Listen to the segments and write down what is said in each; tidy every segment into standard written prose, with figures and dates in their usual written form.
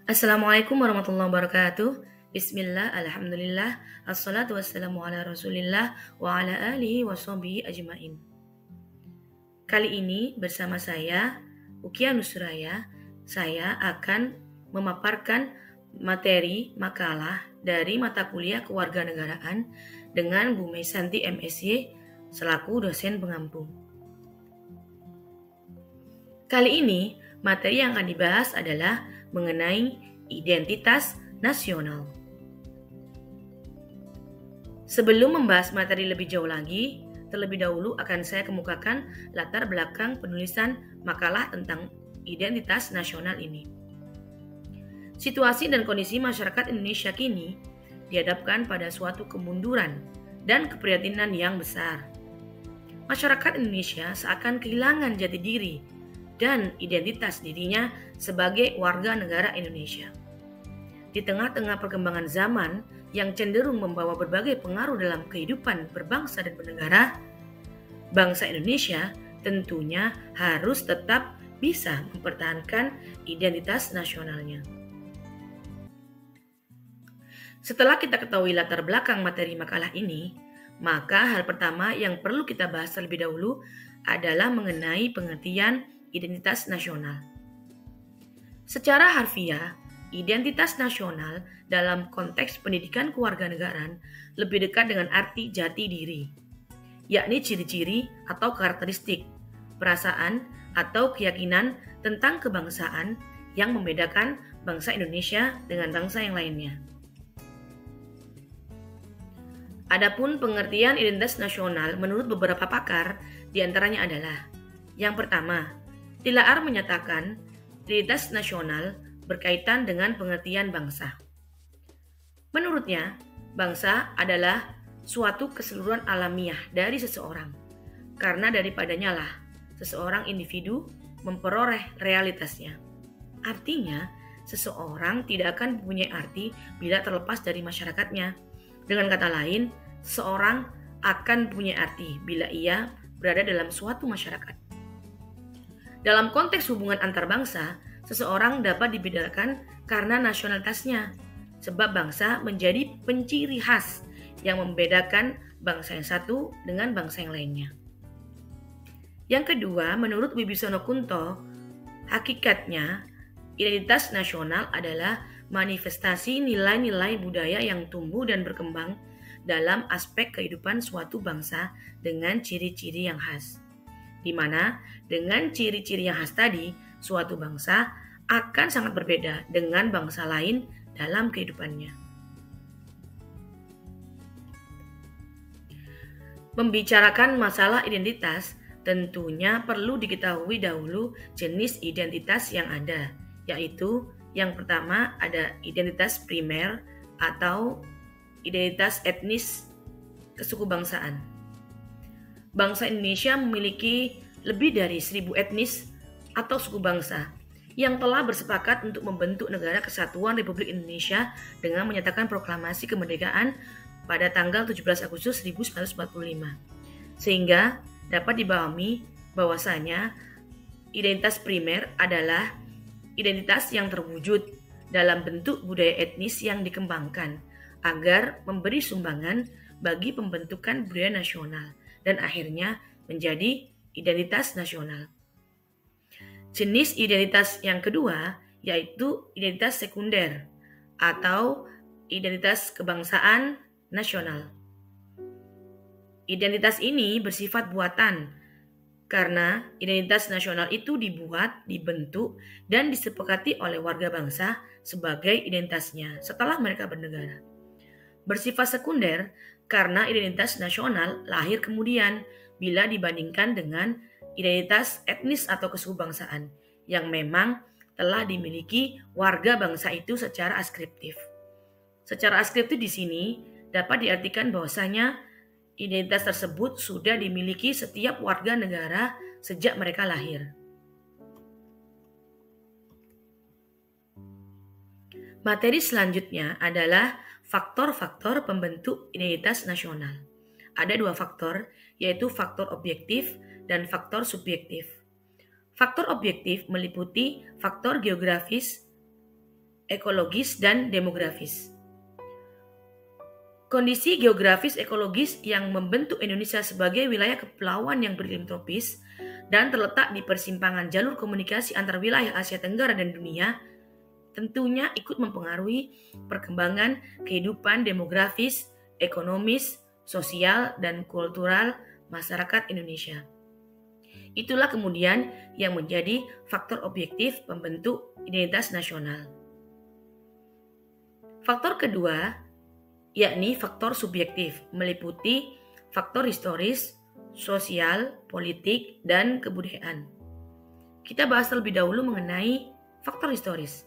Assalamualaikum warahmatullahi wabarakatuh. Bismillah, alhamdulillah, assalatu wassalamu ala rasulillah wa ala alihi wa sahbihi ajmain. Kali ini bersama saya, Ukia Nusraya, saya akan memaparkan materi makalah dari mata kuliah kewarganegaraan dengan Bu Meisanti MSy selaku dosen pengampu. Kali ini, materi yang akan dibahas adalah mengenai identitas nasional. Sebelum membahas materi lebih jauh lagi, terlebih dahulu akan saya kemukakan latar belakang penulisan makalah tentang identitas nasional ini. Situasi dan kondisi masyarakat Indonesia kini dihadapkan pada suatu kemunduran dan keprihatinan yang besar. Masyarakat Indonesia seakan kehilangan jati diri dan identitas dirinya sebagai warga negara Indonesia. Di tengah-tengah perkembangan zaman yang cenderung membawa berbagai pengaruh dalam kehidupan berbangsa dan bernegara, bangsa Indonesia tentunya harus tetap bisa mempertahankan identitas nasionalnya. Setelah kita ketahui latar belakang materi makalah ini, maka hal pertama yang perlu kita bahas terlebih dahulu adalah mengenai pengertian identitas nasional. Secara harfiah, identitas nasional dalam konteks pendidikan kewarganegaraan lebih dekat dengan arti jati diri, yakni ciri-ciri atau karakteristik, perasaan atau keyakinan tentang kebangsaan yang membedakan bangsa Indonesia dengan bangsa yang lainnya. Adapun pengertian identitas nasional menurut beberapa pakar diantaranya adalah: yang pertama, Tilaar menyatakan identitas nasional berkaitan dengan pengertian bangsa. Menurutnya, bangsa adalah suatu keseluruhan alamiah dari seseorang, karena daripadanya lah seseorang individu memperoleh realitasnya. Artinya, seseorang tidak akan mempunyai arti bila terlepas dari masyarakatnya. Dengan kata lain, seseorang akan punya arti bila ia berada dalam suatu masyarakat. Dalam konteks hubungan antar bangsa, seseorang dapat dibedakan karena nasionalitasnya, sebab bangsa menjadi penciri khas yang membedakan bangsa yang satu dengan bangsa yang lainnya. Yang kedua, menurut Wibisono Kunto, hakikatnya identitas nasional adalah manifestasi nilai-nilai budaya yang tumbuh dan berkembang dalam aspek kehidupan suatu bangsa dengan ciri-ciri yang khas, di mana dengan ciri-ciri yang khas tadi, suatu bangsa akan sangat berbeda dengan bangsa lain dalam kehidupannya. Membicarakan masalah identitas, tentunya perlu diketahui dahulu jenis identitas yang ada, yaitu yang pertama ada identitas primer atau identitas etnis kesukubangsaan. Bangsa Indonesia memiliki lebih dari 1.000 etnis atau suku bangsa yang telah bersepakat untuk membentuk Negara Kesatuan Republik Indonesia dengan menyatakan proklamasi kemerdekaan pada tanggal 17 Agustus 1945. Sehingga dapat dipahami bahwasanya identitas primer adalah identitas yang terwujud dalam bentuk budaya etnis yang dikembangkan agar memberi sumbangan bagi pembentukan budaya nasional dan akhirnya menjadi identitas nasional. Jenis identitas yang kedua yaitu identitas sekunder atau identitas kebangsaan nasional. Identitas ini bersifat buatan karena identitas nasional itu dibuat, dibentuk, dan disepakati oleh warga bangsa sebagai identitasnya setelah mereka bernegara. Bersifat sekunder karena identitas nasional lahir kemudian bila dibandingkan dengan identitas etnis atau kesukubangsaan yang memang telah dimiliki warga bangsa itu secara askriptif. Secara askriptif di sini dapat diartikan bahwasanya identitas tersebut sudah dimiliki setiap warga negara sejak mereka lahir. Materi selanjutnya adalah faktor-faktor pembentuk identitas nasional. Ada dua faktor, yaitu faktor objektif dan faktor subjektif. Faktor objektif meliputi faktor geografis, ekologis, dan demografis. Kondisi geografis ekologis yang membentuk Indonesia sebagai wilayah kepulauan yang beriklim tropis dan terletak di persimpangan jalur komunikasi antar wilayah Asia Tenggara dan dunia tentunya ikut mempengaruhi perkembangan kehidupan demografis, ekonomis, sosial, dan kultural masyarakat Indonesia. Itulah kemudian yang menjadi faktor objektif pembentuk identitas nasional. Faktor kedua, yakni faktor subjektif, meliputi faktor historis, sosial, politik, dan kebudayaan. Kita bahas terlebih dahulu mengenai faktor historis.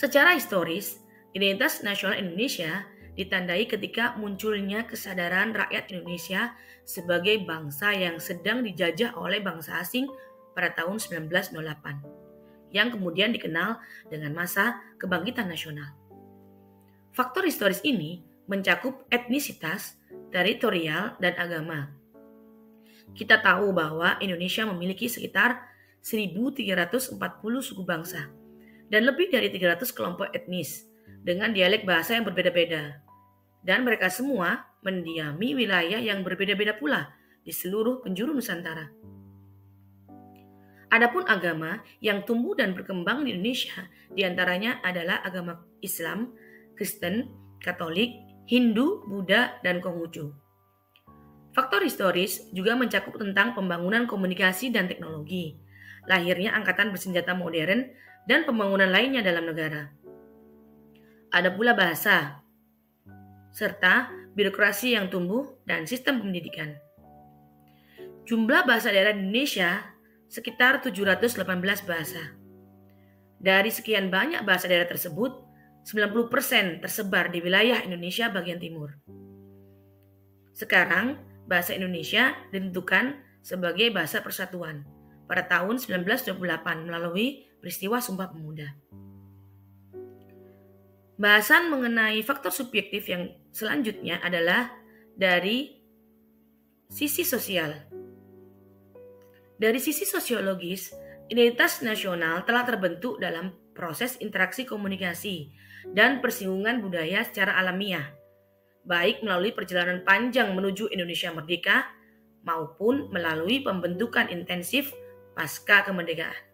Secara historis, identitas nasional Indonesia ditandai ketika munculnya kesadaran rakyat Indonesia sebagai bangsa yang sedang dijajah oleh bangsa asing pada tahun 1908, yang kemudian dikenal dengan masa kebangkitan nasional. Faktor historis ini mencakup etnisitas, teritorial, dan agama. Kita tahu bahwa Indonesia memiliki sekitar 1.340 suku bangsa dan lebih dari 300 kelompok etnis dengan dialek bahasa yang berbeda-beda. Dan mereka semua mendiami wilayah yang berbeda-beda pula di seluruh penjuru Nusantara. Adapun agama yang tumbuh dan berkembang di Indonesia diantaranya adalah agama Islam, Kristen, Katolik, Hindu, Buddha, dan Konghucu. Faktor historis juga mencakup tentang pembangunan komunikasi dan teknologi, lahirnya angkatan bersenjata modern, dan pembangunan lainnya dalam negara. Ada pula bahasa, serta birokrasi yang tumbuh dan sistem pendidikan. Jumlah bahasa daerah di Indonesia sekitar 718 bahasa. Dari sekian banyak bahasa daerah tersebut, 90% tersebar di wilayah Indonesia bagian timur. Sekarang, bahasa Indonesia ditentukan sebagai bahasa persatuan pada tahun 1928 melalui peristiwa Sumpah Pemuda. Bahasan mengenai faktor subjektif yang selanjutnya adalah dari sisi sosial. Dari sisi sosiologis, identitas nasional telah terbentuk dalam proses interaksi komunikasi dan persinggungan budaya secara alamiah, baik melalui perjalanan panjang menuju Indonesia merdeka maupun melalui pembentukan intensif pasca kemerdekaan.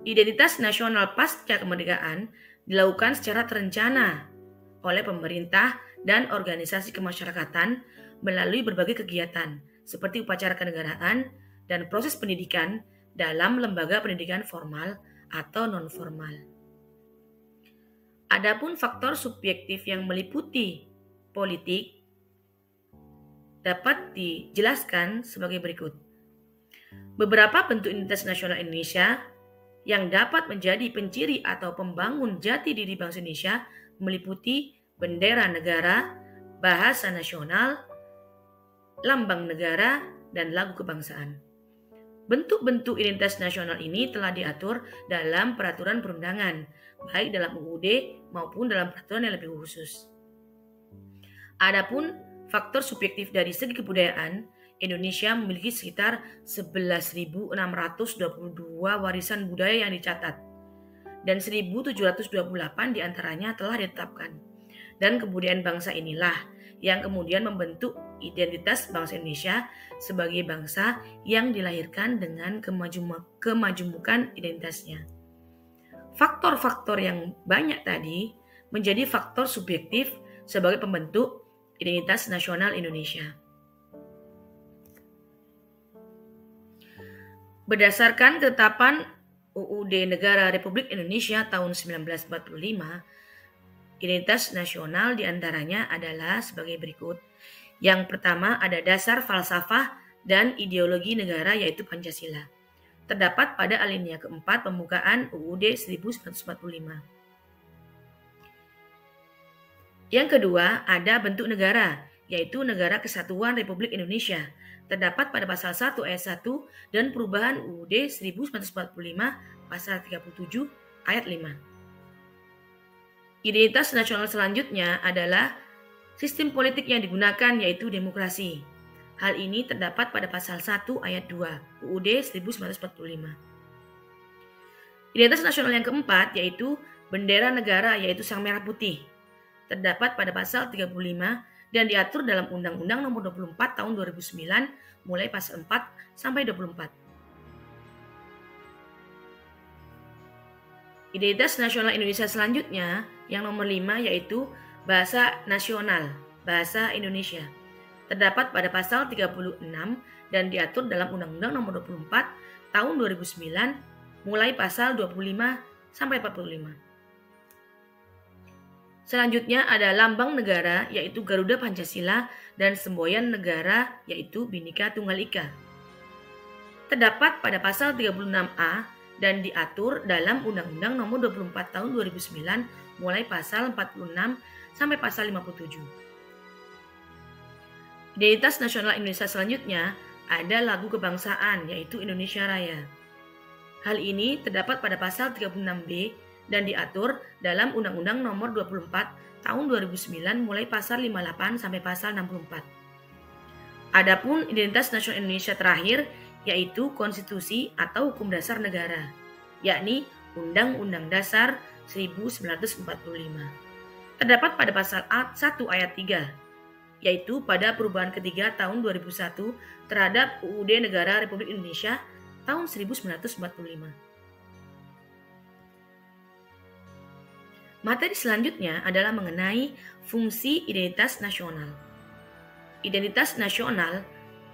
Identitas nasional pasca kemerdekaan dilakukan secara terencana oleh pemerintah dan organisasi kemasyarakatan melalui berbagai kegiatan seperti upacara kenegaraan dan proses pendidikan dalam lembaga pendidikan formal atau non-formal. Adapun faktor subjektif yang meliputi politik dapat dijelaskan sebagai berikut. Beberapa bentuk identitas nasional Indonesia yang dapat menjadi penciri atau pembangun jati diri bangsa Indonesia meliputi bendera negara, bahasa nasional, lambang negara, dan lagu kebangsaan. Bentuk-bentuk identitas nasional ini telah diatur dalam peraturan perundangan, baik dalam UUD maupun dalam peraturan yang lebih khusus. Adapun faktor subjektif dari segi kebudayaan, Indonesia memiliki sekitar 11.622 warisan budaya yang dicatat, dan 1.728 diantaranya telah ditetapkan. Dan kebudayaan bangsa inilah yang kemudian membentuk identitas bangsa Indonesia sebagai bangsa yang dilahirkan dengan kemajemukan identitasnya. Faktor-faktor yang banyak tadi menjadi faktor subjektif sebagai pembentuk identitas nasional Indonesia. Berdasarkan ketetapan UUD Negara Republik Indonesia tahun 1945, identitas nasional diantaranya adalah sebagai berikut. Yang pertama ada dasar falsafah dan ideologi negara yaitu Pancasila. Terdapat pada alinea keempat pembukaan UUD 1945. Yang kedua ada bentuk negara yaitu Negara Kesatuan Republik Indonesia. Terdapat pada pasal 1 ayat 1 dan perubahan UUD 1945 pasal 37 ayat 5. Identitas nasional selanjutnya adalah sistem politik yang digunakan yaitu demokrasi. Hal ini terdapat pada pasal 1 ayat 2 UUD 1945. Identitas nasional yang keempat yaitu bendera negara, yaitu sang merah putih. Terdapat pada pasal 35 dan diatur dalam Undang-Undang Nomor 24 Tahun 2009 mulai pasal 4 sampai 24. Identitas nasional Indonesia selanjutnya yang nomor 5 yaitu bahasa nasional, bahasa Indonesia. Terdapat pada pasal 36 dan diatur dalam Undang-Undang Nomor 24 Tahun 2009 mulai pasal 25 sampai 45. Selanjutnya ada lambang negara yaitu Garuda Pancasila dan semboyan negara yaitu Bhinneka Tunggal Ika. Terdapat pada pasal 36A dan diatur dalam Undang-Undang Nomor 24 Tahun 2009 mulai pasal 46 sampai pasal 57. Identitas nasional Indonesia selanjutnya ada lagu kebangsaan yaitu Indonesia Raya. Hal ini terdapat pada pasal 36B dan diatur dalam Undang-Undang Nomor 24 Tahun 2009 mulai pasal 58 sampai pasal 64. Adapun identitas nasional Indonesia terakhir yaitu konstitusi atau hukum dasar negara, yakni Undang-Undang Dasar 1945. Terdapat pada pasal 1 ayat 3, yaitu pada perubahan ketiga tahun 2001 terhadap UUD Negara Republik Indonesia tahun 1945. Materi selanjutnya adalah mengenai fungsi identitas nasional. Identitas nasional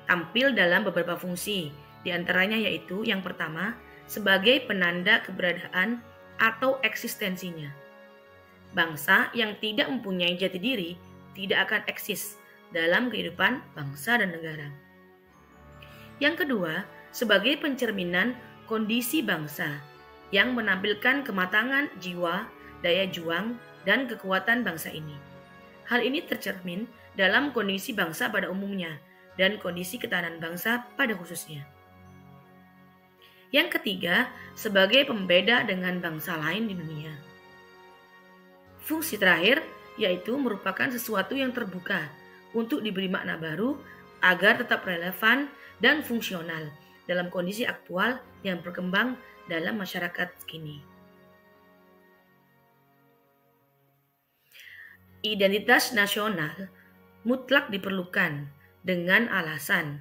tampil dalam beberapa fungsi, di antaranya yaitu yang pertama, sebagai penanda keberadaan atau eksistensinya. Bangsa yang tidak mempunyai jati diri tidak akan eksis dalam kehidupan bangsa dan negara. Yang kedua, sebagai pencerminan kondisi bangsa yang menampilkan kematangan jiwa, daya juang, dan kekuatan bangsa ini. Hal ini tercermin dalam kondisi bangsa pada umumnya dan kondisi ketahanan bangsa pada khususnya. Yang ketiga, sebagai pembeda dengan bangsa lain di dunia. Fungsi terakhir yaitu merupakan sesuatu yang terbuka untuk diberi makna baru agar tetap relevan dan fungsional dalam kondisi aktual yang berkembang dalam masyarakat kini. Identitas nasional mutlak diperlukan dengan alasan.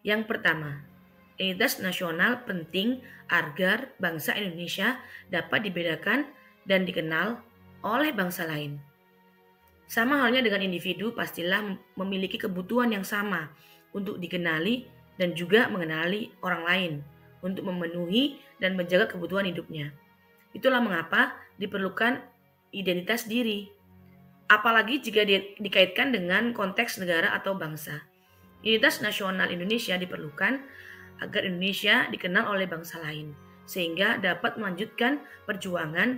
Yang pertama, identitas nasional penting agar bangsa Indonesia dapat dibedakan dan dikenal oleh bangsa lain. Sama halnya dengan individu pastilah memiliki kebutuhan yang sama untuk dikenali dan juga mengenali orang lain untuk memenuhi dan menjaga kebutuhan hidupnya. Itulah mengapa diperlukan identitas diri, apalagi jika dikaitkan dengan konteks negara atau bangsa. Identitas nasional Indonesia diperlukan agar Indonesia dikenal oleh bangsa lain, sehingga dapat melanjutkan perjuangan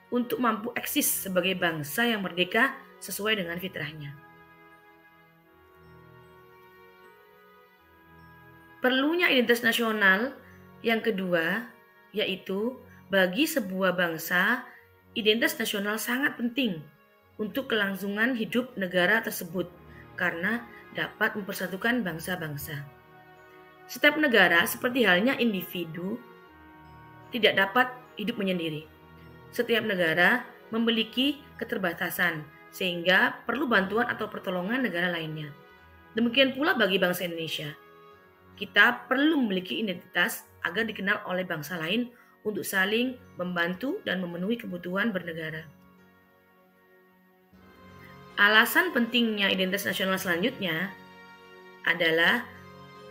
untuk mampu eksis sebagai bangsa yang merdeka sesuai dengan fitrahnya. Perlunya identitas nasional yang kedua, yaitu bagi sebuah bangsa, identitas nasional sangat penting untuk kelangsungan hidup negara tersebut karena dapat mempersatukan bangsa-bangsa. Setiap negara seperti halnya individu tidak dapat hidup menyendiri. Setiap negara memiliki keterbatasan sehingga perlu bantuan atau pertolongan negara lainnya. Demikian pula bagi bangsa Indonesia. Kita perlu memiliki identitas agar dikenal oleh bangsa lain untuk saling membantu dan memenuhi kebutuhan bernegara. Alasan pentingnya identitas nasional selanjutnya adalah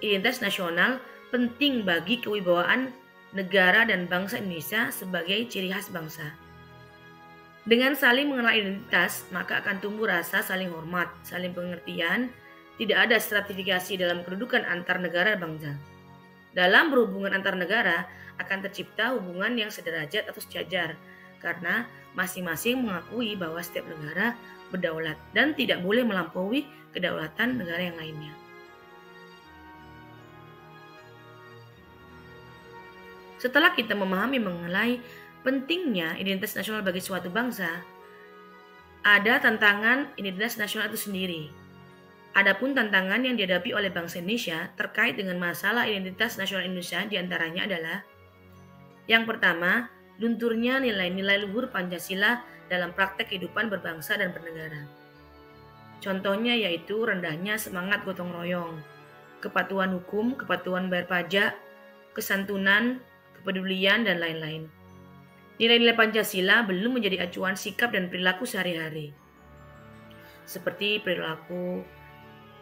identitas nasional penting bagi kewibawaan negara dan bangsa Indonesia sebagai ciri khas bangsa. Dengan saling mengenal identitas, maka akan tumbuh rasa saling hormat, saling pengertian. Tidak ada stratifikasi dalam kedudukan antar negara dan bangsa. Dalam berhubungan antar negara akan tercipta hubungan yang sederajat atau sejajar karena masing-masing mengakui bahwa setiap negara berdaulat dan tidak boleh melampaui kedaulatan negara yang lainnya. Setelah kita memahami mengenai pentingnya identitas nasional bagi suatu bangsa, ada tantangan identitas nasional itu sendiri. Adapun tantangan yang dihadapi oleh bangsa Indonesia terkait dengan masalah identitas nasional Indonesia diantaranya adalah Yang pertama, lunturnya nilai-nilai luhur Pancasila dalam praktek kehidupan berbangsa dan bernegara. Contohnya yaitu rendahnya semangat gotong royong, kepatuhan hukum, kepatuhan bayar pajak, kesantunan, kepedulian, dan lain-lain. Nilai-nilai Pancasila belum menjadi acuan sikap dan perilaku sehari-hari, seperti perilaku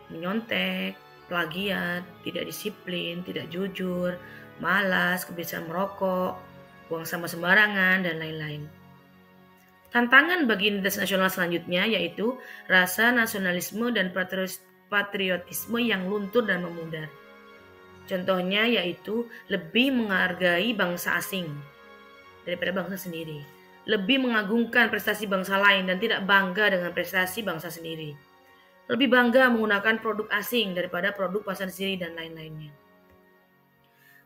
menyontek, plagiat, tidak disiplin, tidak jujur, malas, kebiasaan merokok, buang sampah sembarangan, dan lain-lain. Tantangan bagi identitas nasional selanjutnya yaitu rasa nasionalisme dan patriotisme yang luntur dan memudar. Contohnya yaitu lebih menghargai bangsa asing daripada bangsa sendiri, lebih mengagungkan prestasi bangsa lain dan tidak bangga dengan prestasi bangsa sendiri, lebih bangga menggunakan produk asing daripada produk pasar sendiri, dan lain-lainnya.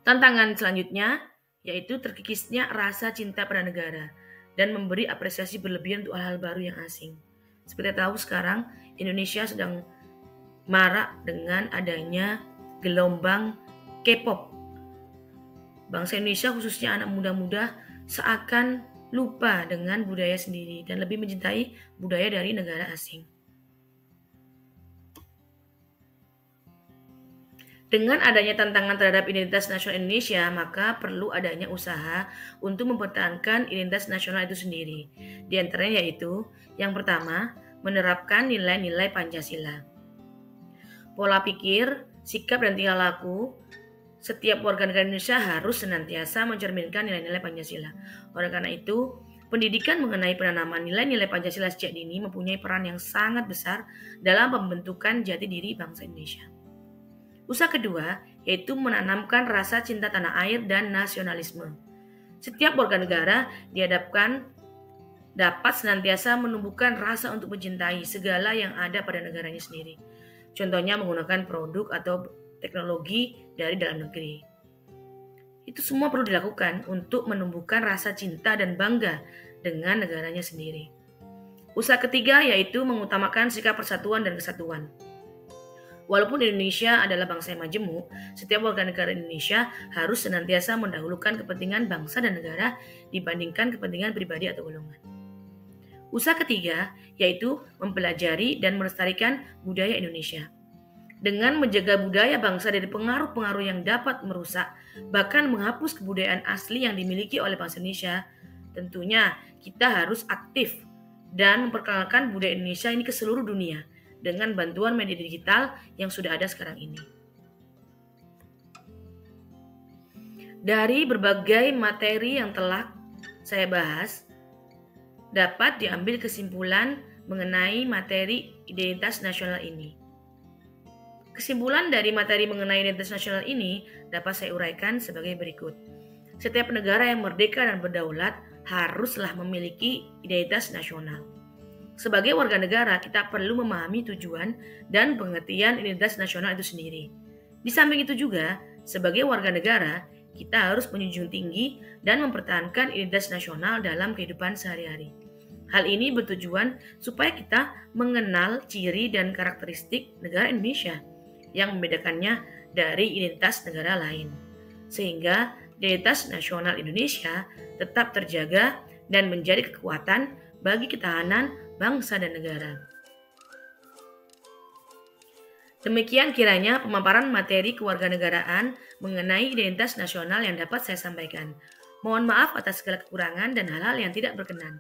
Tantangan selanjutnya yaitu terkikisnya rasa cinta pada negara dan memberi apresiasi berlebihan untuk hal-hal baru yang asing. Seperti tahu sekarang Indonesia sedang marak dengan adanya gelombang K-pop. Bangsa Indonesia khususnya anak muda-muda seakan lupa dengan budaya sendiri dan lebih mencintai budaya dari negara asing. Dengan adanya tantangan terhadap identitas nasional Indonesia, maka perlu adanya usaha untuk mempertahankan identitas nasional itu sendiri. Di antaranya yaitu, yang pertama, menerapkan nilai-nilai Pancasila. Pola pikir, sikap, dan tingkah laku setiap warga negara Indonesia harus senantiasa mencerminkan nilai-nilai Pancasila. Oleh karena itu, pendidikan mengenai penanaman nilai-nilai Pancasila sejak dini mempunyai peran yang sangat besar dalam pembentukan jati diri bangsa Indonesia. Usaha kedua yaitu menanamkan rasa cinta tanah air dan nasionalisme. Setiap warga negara dihadapkan dapat senantiasa menumbuhkan rasa untuk mencintai segala yang ada pada negaranya sendiri. Contohnya menggunakan produk atau teknologi dari dalam negeri. Itu semua perlu dilakukan untuk menumbuhkan rasa cinta dan bangga dengan negaranya sendiri. Usaha ketiga yaitu mengutamakan sikap persatuan dan kesatuan. Walaupun Indonesia adalah bangsa yang majemuk, setiap warga negara Indonesia harus senantiasa mendahulukan kepentingan bangsa dan negara dibandingkan kepentingan pribadi atau golongan. Usaha ketiga yaitu mempelajari dan melestarikan budaya Indonesia. Dengan menjaga budaya bangsa dari pengaruh-pengaruh yang dapat merusak, bahkan menghapus kebudayaan asli yang dimiliki oleh bangsa Indonesia, tentunya kita harus aktif dan memperkenalkan budaya Indonesia ini ke seluruh dunia dengan bantuan media digital yang sudah ada sekarang ini. Dari berbagai materi yang telah saya bahas, dapat diambil kesimpulan mengenai materi identitas nasional ini. Kesimpulan dari materi mengenai identitas nasional ini dapat saya uraikan sebagai berikut. Setiap negara yang merdeka dan berdaulat haruslah memiliki identitas nasional. Sebagai warga negara, kita perlu memahami tujuan dan pengertian identitas nasional itu sendiri. Di samping itu juga, sebagai warga negara, kita harus menjunjung tinggi dan mempertahankan identitas nasional dalam kehidupan sehari-hari. Hal ini bertujuan supaya kita mengenal ciri dan karakteristik negara Indonesia yang membedakannya dari identitas negara lain, sehingga identitas nasional Indonesia tetap terjaga dan menjadi kekuatan bagi ketahanan bangsa dan negara. Demikian kiranya pemaparan materi kewarganegaraan mengenai identitas nasional yang dapat saya sampaikan. Mohon maaf atas segala kekurangan dan hal-hal yang tidak berkenan.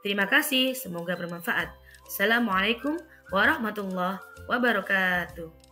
Terima kasih, semoga bermanfaat. Assalamualaikum warahmatullahi wabarakatuh.